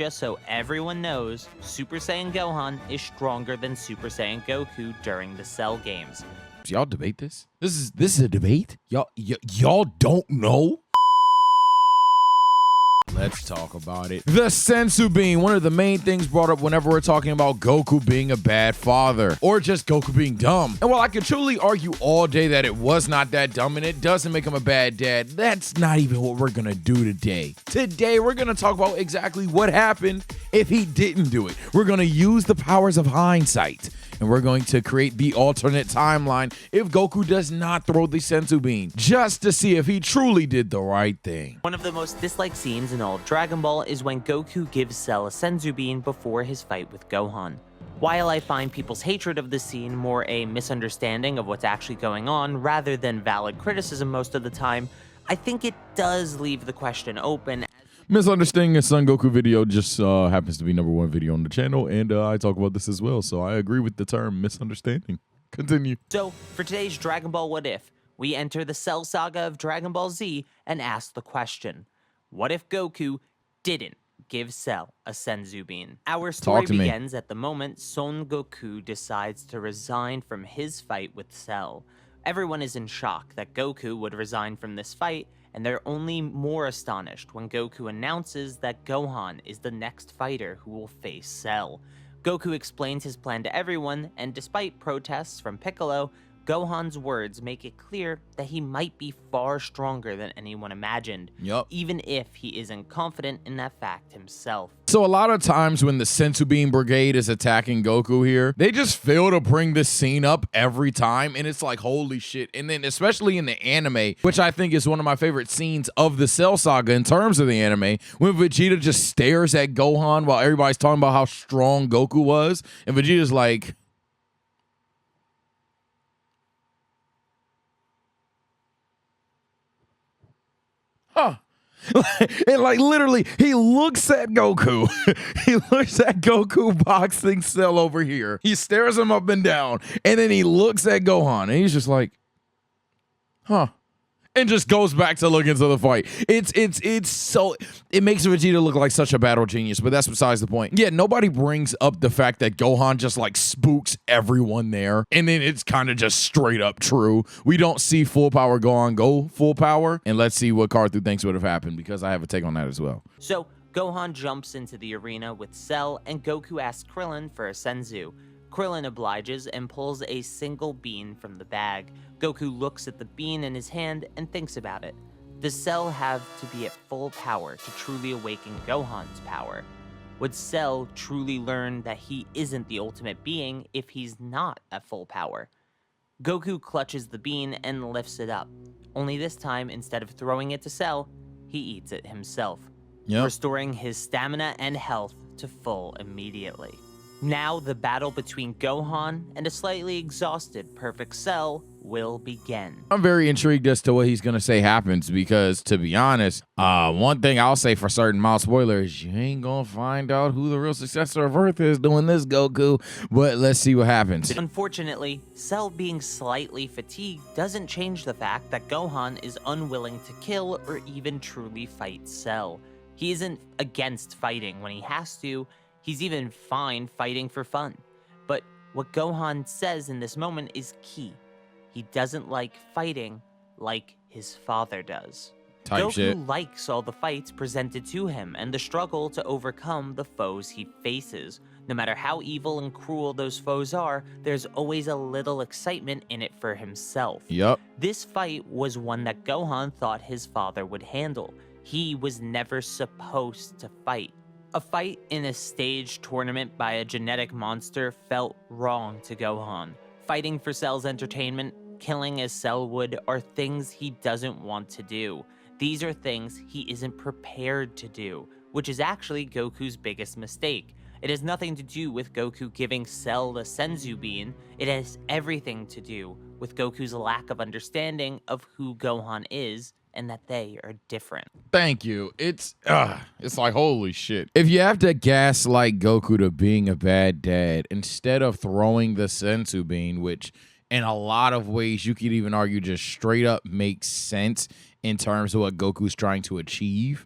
just so everyone knows, Super Saiyan Gohan is stronger than Super Saiyan Goku during the Cell games. Y'all debate this? This is a debate? Y'all don't know? Let's talk about it. The sensu bean, one of the main things brought up whenever we're talking about Goku being a bad father or just Goku being dumb. And while I could truly argue all day that it was not that dumb and it doesn't make him a bad dad, that's not even what we're gonna do today. Today, we're gonna talk about exactly what happened if he didn't do it. We're gonna use the powers of hindsight. And we're going to create the alternate timeline if Goku does not throw the sensu bean, just to see if he truly did the right thing. One of the most disliked scenes in all of Dragon Ball is when Goku gives Cell a senzu bean before his fight with Gohan. While I find people's hatred of this scene more a misunderstanding of what's actually going on rather than valid criticism most of the time, I think it does leave the question open. Misunderstanding a Son Goku video just happens to be #1 video on the channel, and I talk about this as well, so I agree with the term misunderstanding. Continue. So, for today's Dragon Ball What If, we enter the Cell Saga of Dragon Ball Z and ask the question, what if Goku didn't give Cell a senzu bean? Our story begins at the moment Son Goku decides to resign from his fight with Cell. Everyone is in shock that Goku would resign from this fight, and they're only more astonished when Goku announces that Gohan is the next fighter who will face Cell. Goku explains his plan to everyone, and despite protests from Piccolo, Gohan's words make it clear that he might be far stronger than anyone imagined, even if he isn't confident in that fact himself. So a lot of times when the Sensu Bean Brigade is attacking Goku here, they just fail to bring this scene up every time, and it's like, holy shit. And then especially in the anime, which I think is one of my favorite scenes of the Cell Saga in terms of the anime, when Vegeta just stares at Gohan while everybody's talking about how strong Goku was, and Vegeta's like, huh. And like literally, he looks at Goku. He looks at Goku boxing Cell over here. He stares him up and down, and then he looks at Gohan, and he's just like, huh. And just goes back to look into the fight. It's so, it makes Vegeta look like such a battle genius, but that's besides the point. Yeah, nobody brings up the fact that Gohan just like spooks everyone there, and then it's kind of just straight up true. We don't see full power Gohan go full power, and let's see what Karthu thinks would have happened, because I have a take on that as well. So Gohan jumps into the arena with Cell, and Goku asks Krillin for a senzu. Krillin obliges and pulls a single bean from the bag. Goku looks at the bean in his hand and thinks about it. Does Cell have to be at full power to truly awaken Gohan's power? Would Cell truly learn that he isn't the ultimate being if he's not at full power? Goku clutches the bean and lifts it up. Only this time, instead of throwing it to Cell, he eats it himself, restoring his stamina and health to full immediately. Now the battle between Gohan and a slightly exhausted Perfect Cell will begin. I'm very intrigued as to what he's going to say happens, because to be honest, one thing I'll say for certain, mild spoiler, is you ain't going to find out who the real successor of Earth is doing this, Goku, but let's see what happens. Unfortunately, Cell being slightly fatigued doesn't change the fact that Gohan is unwilling to kill or even truly fight Cell. He isn't against fighting when he has to. He's even fine fighting for fun. But what Gohan says in this moment is key. He doesn't like fighting like his father does. Goku likes all the fights presented to him and the struggle to overcome the foes he faces. No matter how evil and cruel those foes are, there's always a little excitement in it for himself. This fight was one that Gohan thought his father would handle. He was never supposed to fight. A fight in a staged tournament by a genetic monster felt wrong to Gohan. Fighting for Cell's entertainment, killing as Cell would, are things he doesn't want to do. These are things he isn't prepared to do, which is actually Goku's biggest mistake. It has nothing to do with Goku giving Cell the senzu bean. It has everything to do with Goku's lack of understanding of who Gohan is and that they are different. Thank you. It's like, holy shit. If you have to gaslight Goku to being a bad dad, instead of throwing the senzu bean, which in a lot of ways you could even argue just straight up makes sense in terms of what Goku's trying to achieve,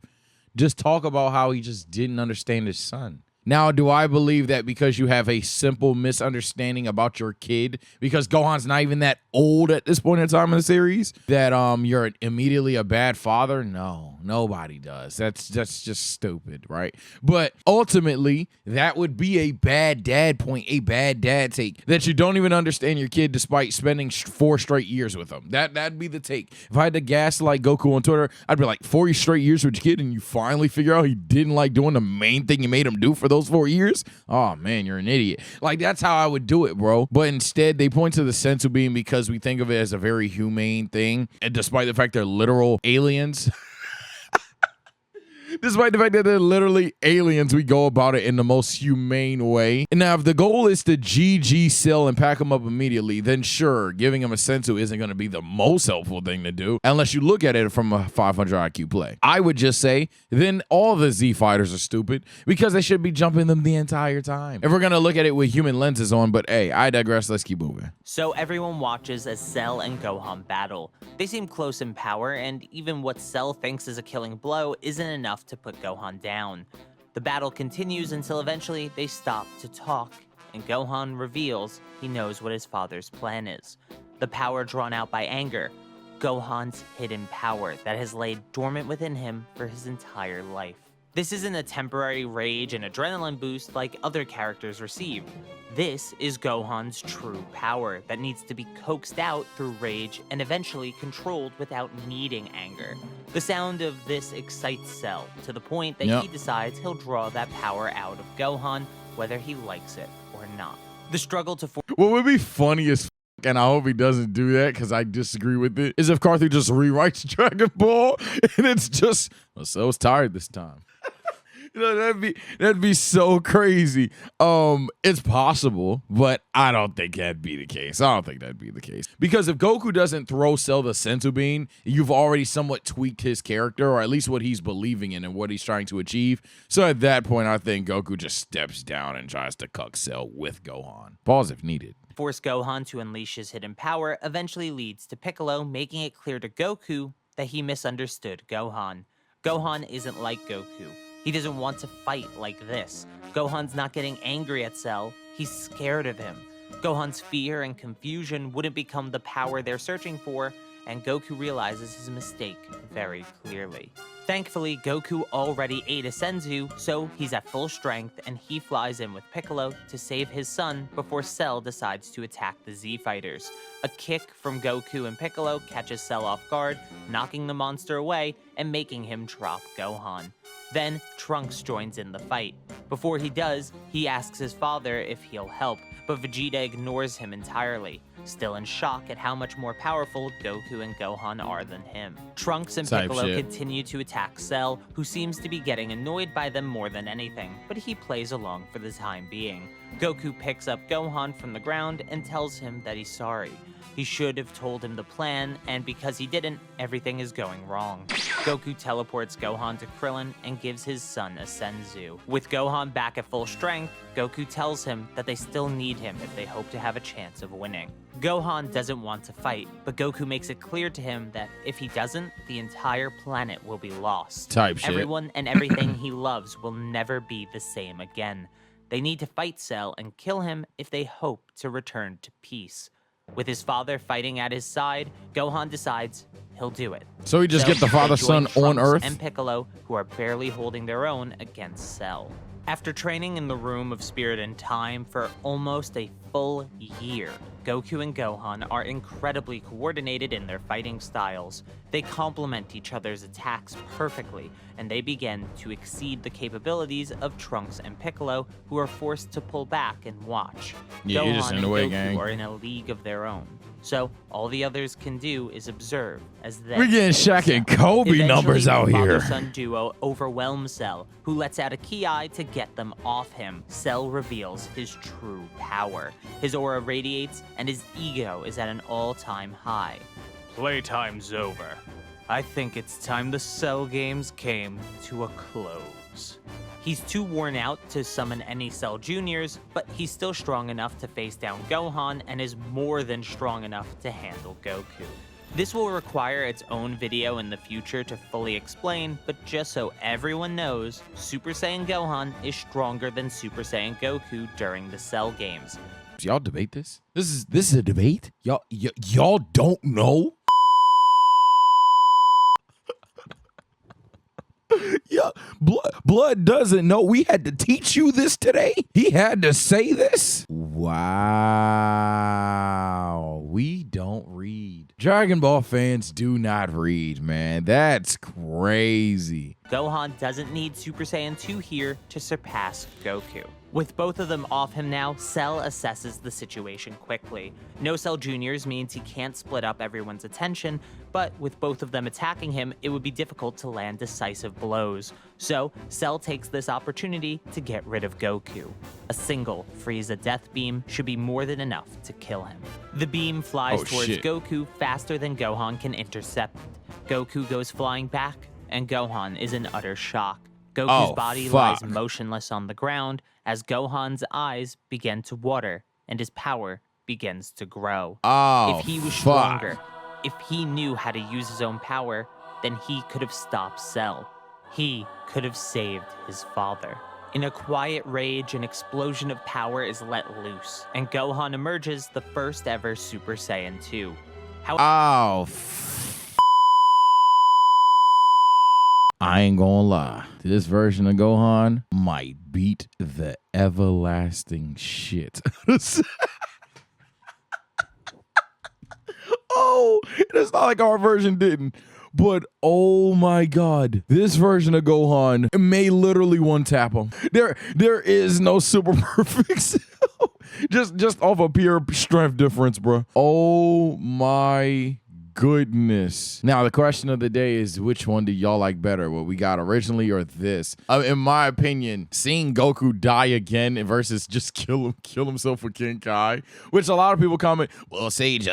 Just talk about how he just didn't understand his son. Now, do I believe that because you have a simple misunderstanding about your kid, because Gohan's not even that old at this point in time in the series, that you're immediately a bad father? No, nobody does. That's just stupid, right? But ultimately, that would be a bad dad point, a bad dad take, that you don't even understand your kid despite spending 4 straight years with them. That'd be the take. If I had to gaslight Goku on Twitter, I'd be like, 4 straight years with your kid and you finally figure out he didn't like doing the main thing you made him do for those 4 years? Oh man, you're an idiot. Like, that's how I would do it, bro. But instead, they point to the sensu being because we think of it as a very humane thing, and despite the fact they're literal aliens. Despite the fact that they're literally aliens, we go about it in the most humane way. And now, if the goal is to GG Cell and pack him up immediately, then sure, giving him a sensu isn't going to be the most helpful thing to do, unless you look at it from a 500 IQ play. I would just say, then all the Z fighters are stupid, because they should be jumping them the entire time. If we're going to look at it with human lenses on, but hey, I digress, let's keep moving. So everyone watches as Cell and Gohan battle. They seem close in power, and even what Cell thinks is a killing blow isn't enough to put Gohan down. The battle continues until eventually they stop to talk, and Gohan reveals he knows what his father's plan is. The power drawn out by anger, Gohan's hidden power that has laid dormant within him for his entire life. This isn't a temporary rage and adrenaline boost like other characters receive. This is Gohan's true power that needs to be coaxed out through rage and eventually controlled without needing anger. The sound of this excites Cell to the point that he decides he'll draw that power out of Gohan, whether he likes it or not. The struggle to what would be funny as and I hope he doesn't do that because I disagree with it, is if Carthy just rewrites Dragon Ball and it's just, well, Cell's tired this time. You know, that'd be so crazy. It's possible, but I don't think that'd be the case. I don't think that'd be the case. Because if Goku doesn't throw Cell the sensu bean, you've already somewhat tweaked his character, or at least what he's believing in and what he's trying to achieve. So at that point, I think Goku just steps down and tries to cuck Cell with Gohan. Pause if needed. Force Gohan to unleash his hidden power eventually leads to Piccolo making it clear to Goku that he misunderstood Gohan. Gohan isn't like Goku. He doesn't want to fight like this. Gohan's not getting angry at Cell, he's scared of him. Gohan's fear and confusion wouldn't become the power they're searching for, and Goku realizes his mistake very clearly. Thankfully, Goku already ate a senzu, so he's at full strength and he flies in with Piccolo to save his son before Cell decides to attack the Z fighters. A kick from Goku and Piccolo catches Cell off guard, knocking the monster away and making him drop Gohan. Then Trunks joins in the fight. Before he does, he asks his father if he'll help, but Vegeta ignores him entirely, still in shock at how much more powerful Goku and Gohan are than him. Trunks and Piccolo continue to attack Cell, who seems to be getting annoyed by them more than anything, but he plays along for the time being. Goku picks up Gohan from the ground and tells him that he's sorry. He should have told him the plan, and because he didn't, everything is going wrong. Goku teleports Gohan to Krillin and gives his son a senzu. With Gohan back at full strength, Goku tells him that they still need him if they hope to have a chance of winning. Gohan doesn't want to fight, but Goku makes it clear to him that if he doesn't, the entire planet will be lost. Everyone and everything he loves will never be the same again. They need to fight Cell and kill him if they hope to return to peace. With his father fighting at his side, Gohan decides he'll do it. So he just get the father-son on Earth? And Piccolo, who are barely holding their own against Cell. After training in the Room of Spirit and Time for almost a full year, Goku and Gohan are incredibly coordinated in their fighting styles. They complement each other's attacks perfectly, and they begin to exceed the capabilities of Trunks and Piccolo, who are forced to pull back and watch. Yeah, you're just in the way, gang. Are in a league of their own. So all the others can do is observe as they... We're getting Shaq and Kobe numbers out here. The father-son duo overwhelms Cell, who lets out a ki to get them off him. Cell reveals his true power. His aura radiates, and his ego is at an all-time high. Playtime's over. I think it's time the Cell games came to a close. He's too worn out to summon any Cell Juniors, but he's still strong enough to face down Gohan and is more than strong enough to handle Goku. This will require its own video in the future to fully explain, but just so everyone knows, Super Saiyan Gohan is stronger than Super Saiyan Goku during the Cell games. Y'all debate this? This is a debate? Y'all don't know? Yeah, blood doesn't know. We had to teach you this today. He had to say this. Wow, we don't read. Dragon Ball fans do not read, man. That's crazy. Gohan doesn't need Super Saiyan 2 here to surpass Goku. With both of them off him now, Cell assesses the situation quickly. No Cell Juniors means he can't split up everyone's attention, but with both of them attacking him, it would be difficult to land decisive blows. So, Cell takes this opportunity to get rid of Goku. A single Frieza Death Beam should be more than enough to kill him. The beam flies towards Goku faster than Gohan can intercept it. Goku goes flying back, and Gohan is in utter shock. Goku's body lies motionless on the ground as Gohan's eyes begin to water and his power begins to grow. If he was stronger, if he knew how to use his own power, then he could have stopped Cell. He could have saved his father. In a quiet rage, an explosion of power is let loose, and Gohan emerges the first ever Super Saiyan 2. I ain't gonna lie. This version of Gohan might beat the everlasting shit. Oh, it's not like our version didn't. But oh my God, this version of Gohan may literally one tap him. There is no super perfect Cell. just off a pure strength difference, bro. Oh my goodness. Now, the question of the day is, which one do y'all like better? What we got originally or this? In my opinion, seeing Goku die again versus just kill himself with King Kai, which a lot of people comment, well, Sage,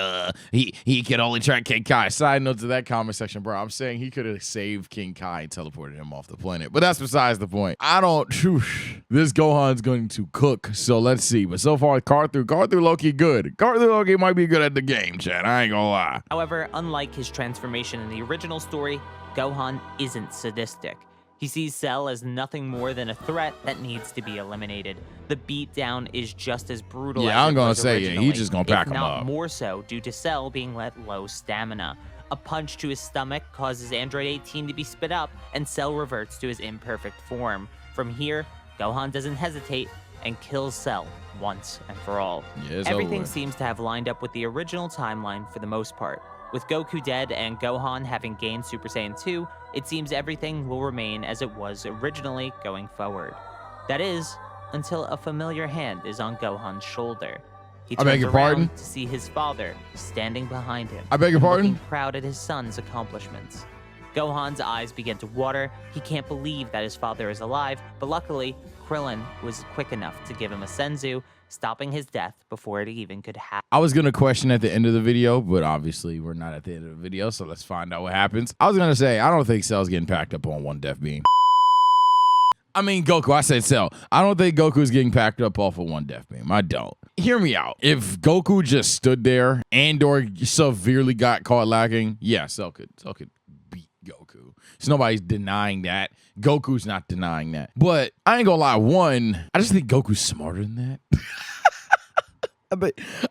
he could only track King Kai. Side note to that comment section, bro, I'm saying he could have saved King Kai and teleported him off the planet. But that's besides the point. This Gohan's going to cook, so let's see. But so far, Card through Loki good. Card through Loki might be good at the game, chat. I ain't gonna lie. However, unlike his transformation in the original story, Gohan isn't sadistic. He sees Cell as nothing more than a threat that needs to be eliminated. The beatdown is just as brutal as I'm it gonna was say, originally, he's just gonna pack him if not up. more so due to Cell being let low stamina. A punch to his stomach causes Android 18 to be spit up, and Cell reverts to his imperfect form. From here, Gohan doesn't hesitate and kills Cell once and for all. Everything seems to have lined up with the original timeline for the most part. With Goku dead and Gohan having gained Super Saiyan 2, it seems everything will remain as it was originally going forward. That is, until a familiar hand is on Gohan's shoulder. He turns around to see his father standing behind him. Looking proud at his son's accomplishments. Gohan's eyes begin to water. He can't believe that his father is alive, but luckily, Krillin was quick enough to give him a senzu, stopping his death before it even could happen. I was going to question at the end of the video, but obviously we're not at the end of the video, so let's find out what happens. I was going to say, I don't think Cell's getting packed up on one death beam. I mean, Goku, I said Cell. I don't think Goku's getting packed up off of one death beam. I don't. Hear me out. If Goku just stood there and or severely got caught lacking, yeah, Cell could beat Goku. So nobody's denying that. Goku's not denying that. But I ain't gonna lie, one, I just think Goku's smarter than that.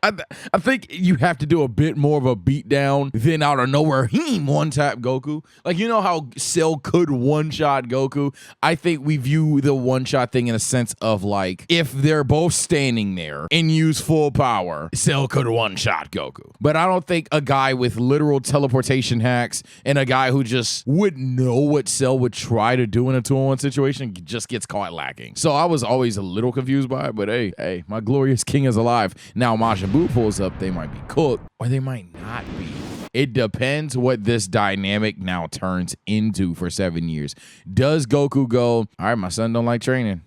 I think you have to do a bit more of a beatdown than out of nowhere. One-tap Goku. Like, you know how Cell could one-shot Goku? I think we view the one-shot thing in a sense of, like, if they're both standing there and use full power, Cell could one-shot Goku. But I don't think a guy with literal teleportation hacks and a guy who just wouldn't know what Cell would try to do in a 2-on-1 situation just gets caught lacking. So I was always a little confused by it, but hey, my glorious king is alive. Now Majin Buu pulls up, they might be cooked or they might not be. It depends what this dynamic now turns into for 7 years. Does Goku go, all right, my son don't like training,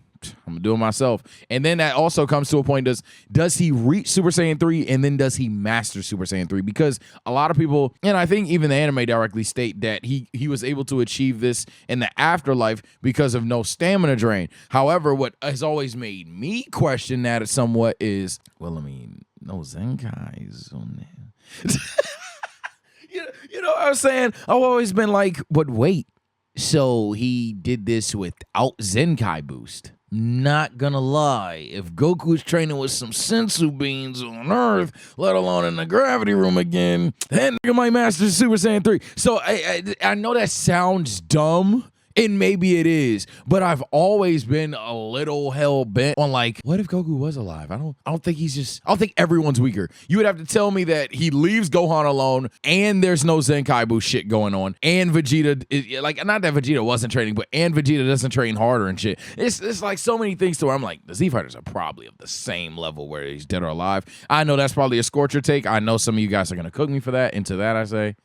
I'm gonna do it myself? And then that also comes to a point, does he reach Super Saiyan 3 and then does he master Super Saiyan 3? Because a lot of people, and I think even the anime directly state that he was able to achieve this in the afterlife because of no stamina drain. However, what has always made me question that somewhat is, well, I mean, no Zenkai's on there. You know what I'm saying? I've always been like, but wait. So he did this without Zenkai boost. Not gonna lie, if Goku was training with some sensu beans on Earth, let alone in the gravity room again, that nigga might master Super Saiyan 3. So I know that sounds dumb, and maybe it is, but I've always been a little hell bent on like, what if Goku was alive? I don't think everyone's weaker. You would have to tell me that he leaves Gohan alone and there's no Zenkaibu shit going on, and Vegeta like, not that Vegeta wasn't training, but and Vegeta doesn't train harder and shit. It's like so many things to where I'm like, the Z Fighters are probably of the same level where he's dead or alive. I know that's probably a scorcher take. I know some of you guys are gonna cook me for that. Into that I say.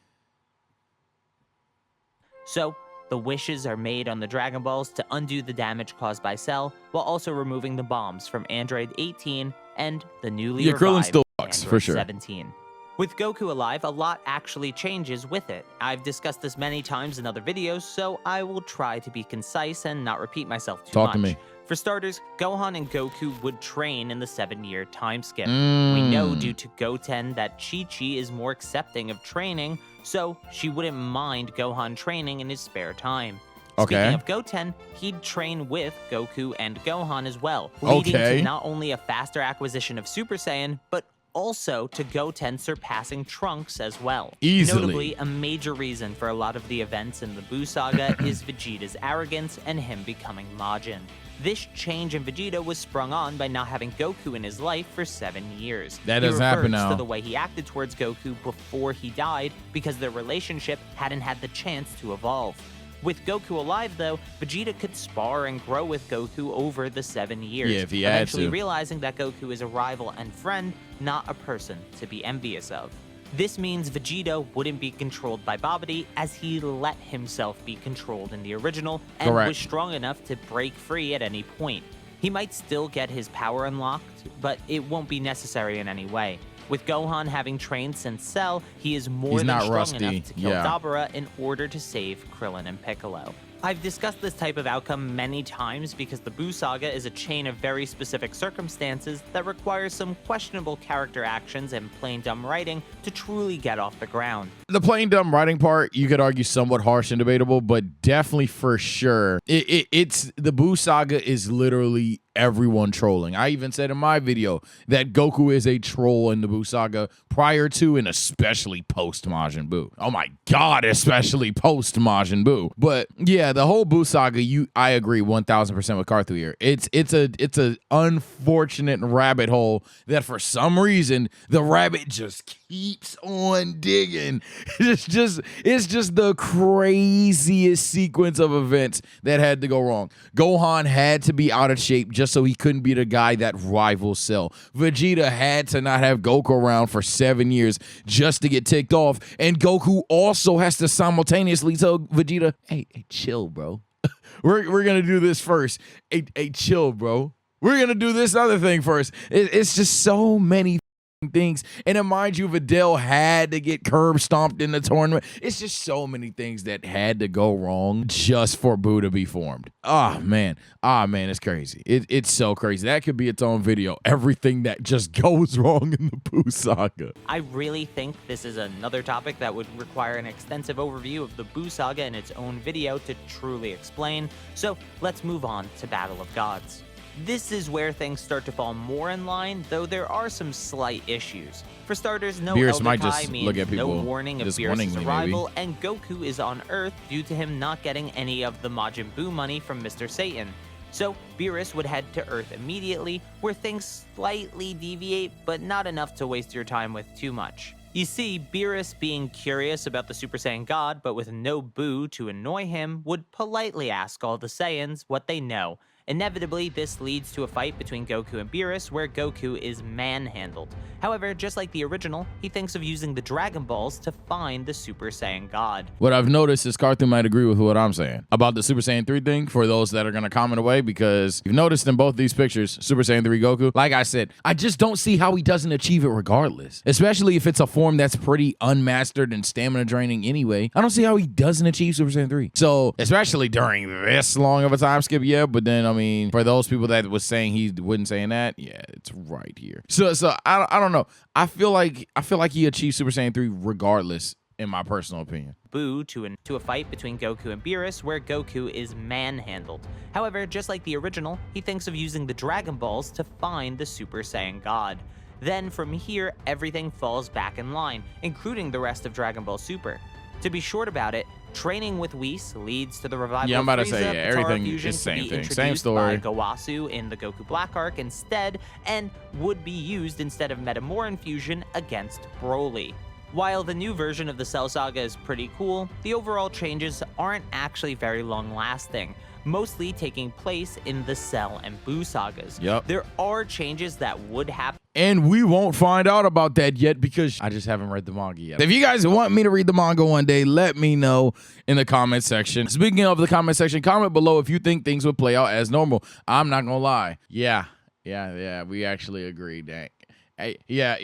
So the wishes are made on the Dragon Balls to undo the damage caused by Cell, while also removing the bombs from Android 18 and the newly revived still fucks, Android for sure. 17. With Goku alive, a lot actually changes with it. I've discussed this many times in other videos, so I will try to be concise and not repeat myself too much. Talk to me. For starters, Gohan and Goku would train in the 7-year time skip. We know due to Goten that Chi-Chi is more accepting of training, so she wouldn't mind Gohan training in his spare time. Okay. Speaking of Goten, he'd train with Goku and Gohan as well, leading to not only a faster acquisition of Super Saiyan, but also to Goten surpassing Trunks as well. Easily. Notably, a major reason for a lot of the events in the Buu Saga is Vegeta's arrogance and him becoming Majin. This change in Vegeta was sprung on by not having Goku in his life for 7 years. That does happen now. To the way he acted towards Goku before he died, because their relationship hadn't had the chance to evolve. With Goku alive, though, Vegeta could spar and grow with Goku over the 7 years, Yeah, if he had eventually to. realizing that Goku is a rival and friend, not a person to be envious of. This means Vegeta wouldn't be controlled by Babidi, as he let himself be controlled in the original and Correct. was strong enough to break free at any point. He might still get his power unlocked, but it won't be necessary in any way. With Gohan having trained since Cell, he is more than strong enough to kill Dabura in order to save Krillin and Piccolo. I've discussed this type of outcome many times because the Buu Saga is a chain of very specific circumstances that requires some questionable character actions and plain dumb writing to truly get off the ground. The plain dumb writing part, you could argue somewhat harsh and debatable, but definitely for sure, it's the Buu Saga is literally everyone trolling. I even said in my video that Goku is a troll in the Buu Saga prior to and especially post Majin Buu. Oh my god, especially post Majin Buu. But yeah, the whole Buu Saga, I agree 1000% with Carthu here. It's a unfortunate rabbit hole that for some reason the rabbit just keeps on digging. It's just the craziest sequence of events that had to go wrong. Gohan had to be out of shape just so he couldn't be the guy that rivals Cell. Vegeta had to not have Goku around for 7 years just to get ticked off. And Goku also has to simultaneously tell Vegeta, hey, chill, bro. We're gonna do this first. Hey, chill, bro. We're gonna do this other thing first. It's just so many things. And then mind you, Videl had to get curb stomped in the tournament. It's just so many things that had to go wrong just for Buu to be formed. Oh man, it's crazy. It's so crazy. That could be its own video. Everything that just goes wrong in the Buu Saga. I really think this is another topic that would require an extensive overview of the Buu Saga in its own video to truly explain. So let's move on to Battle of Gods. This is where things start to fall more in line, though there are some slight issues. For starters, no Beerus Elder might Kai just means look at people no warning of Beerus' arrival, and Goku is on Earth due to him not getting any of the Majin Buu money from Mr. Satan. So Beerus would head to Earth immediately, where things slightly deviate, but not enough to waste your time with too much. You see, Beerus being curious about the Super Saiyan God, but with no Buu to annoy him, would politely ask all the Saiyans what they know. Inevitably, this leads to a fight between Goku and Beerus, where Goku is manhandled. However, just like the original, he thinks of using the Dragon Balls to find the Super Saiyan God. What I've noticed is Carthu might agree with what I'm saying about the Super Saiyan 3 thing for those that are going to comment away, because you've noticed in both these pictures, Super Saiyan 3 Goku, like I said, I just don't see how he doesn't achieve it regardless, especially if it's a form that's pretty unmastered and stamina draining anyway. I don't see how he doesn't achieve Super Saiyan 3. So, especially during this long of a time skip, yeah, but then, I mean, for those people that was saying he wasn't saying that, yeah, it's right here. So I don't know. I feel like he achieved Super Saiyan 3 regardless. in my personal opinion. Buu to a fight between Goku and Beerus where Goku is manhandled. However, just like the original, he thinks of using the Dragon Balls to find the Super Saiyan God. Then from here, everything falls back in line, including the rest of Dragon Ball Super. To be short about it, training with Whis leads to the revival Yeah, I'm about of to Frieza, say, yeah, everything fusion is same to be thing. introduced Same story. by Gowasu in the Goku Black arc instead, and would be used instead of Metamoran fusion against Broly. While the new version of the Cell Saga is pretty cool, the overall changes aren't actually very long-lasting, mostly taking place in the Cell and Buu sagas. Yep. There are changes that would happen. And we won't find out about that yet because I just haven't read the manga yet. If you guys want me to read the manga one day, let me know in the comment section. Speaking of the comment section, comment below if you think things would play out as normal. I'm not gonna lie. Yeah, we actually agree, dang. Hey,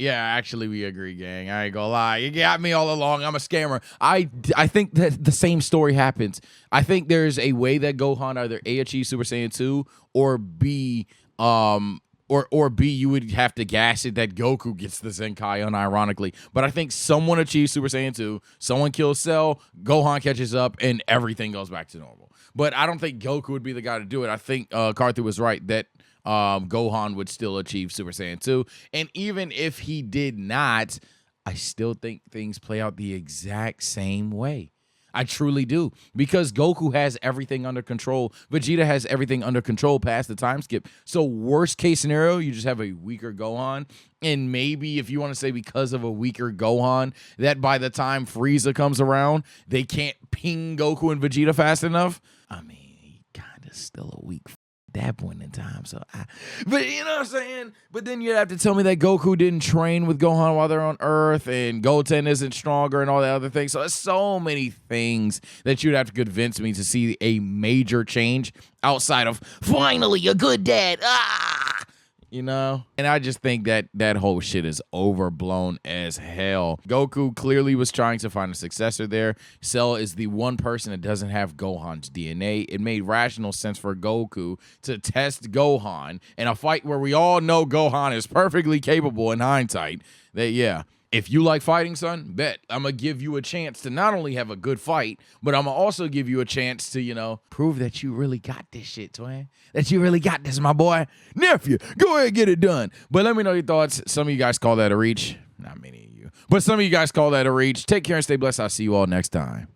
actually we agree, gang. I ain't gonna lie. You got me all along. I'm a scammer. I think that the same story happens. I think there's a way that Gohan either A, achieves Super Saiyan 2, or B, or B, you would have to gas it that Goku gets the Zenkai unironically. But I think someone achieves Super Saiyan 2, someone kills Cell, Gohan catches up, and everything goes back to normal. But I don't think Goku would be the guy to do it. I think Carthu was right that Gohan would still achieve Super Saiyan 2. And even if he did not, I still think things play out the exact same way. I truly do. Because Goku has everything under control. Vegeta has everything under control past the time skip. So worst case scenario, you just have a weaker Gohan. And maybe if you want to say because of a weaker Gohan, that by the time Frieza comes around, they can't ping Goku and Vegeta fast enough. I mean, he kind of still a weak that point in time. But you know what I'm saying? But then you'd have to tell me that Goku didn't train with Gohan while they're on Earth and Goten isn't stronger and all that other things. So there's so many things that you'd have to convince me to see a major change outside of finally a good dad. You know? And I just think that that whole shit is overblown as hell. Goku clearly was trying to find a successor there. Cell is the one person that doesn't have Gohan's DNA. It made rational sense for Goku to test Gohan in a fight where we all know Gohan is perfectly capable in hindsight. That, yeah. If you like fighting, son, bet I'm going to give you a chance to not only have a good fight, but I'm going to also give you a chance to, you know, prove that you really got this shit, twin. That you really got this, my boy. Nephew, go ahead and get it done. But let me know your thoughts. Some of you guys call that a reach. Not many of you. But some of you guys call that a reach. Take care and stay blessed. I'll see you all next time.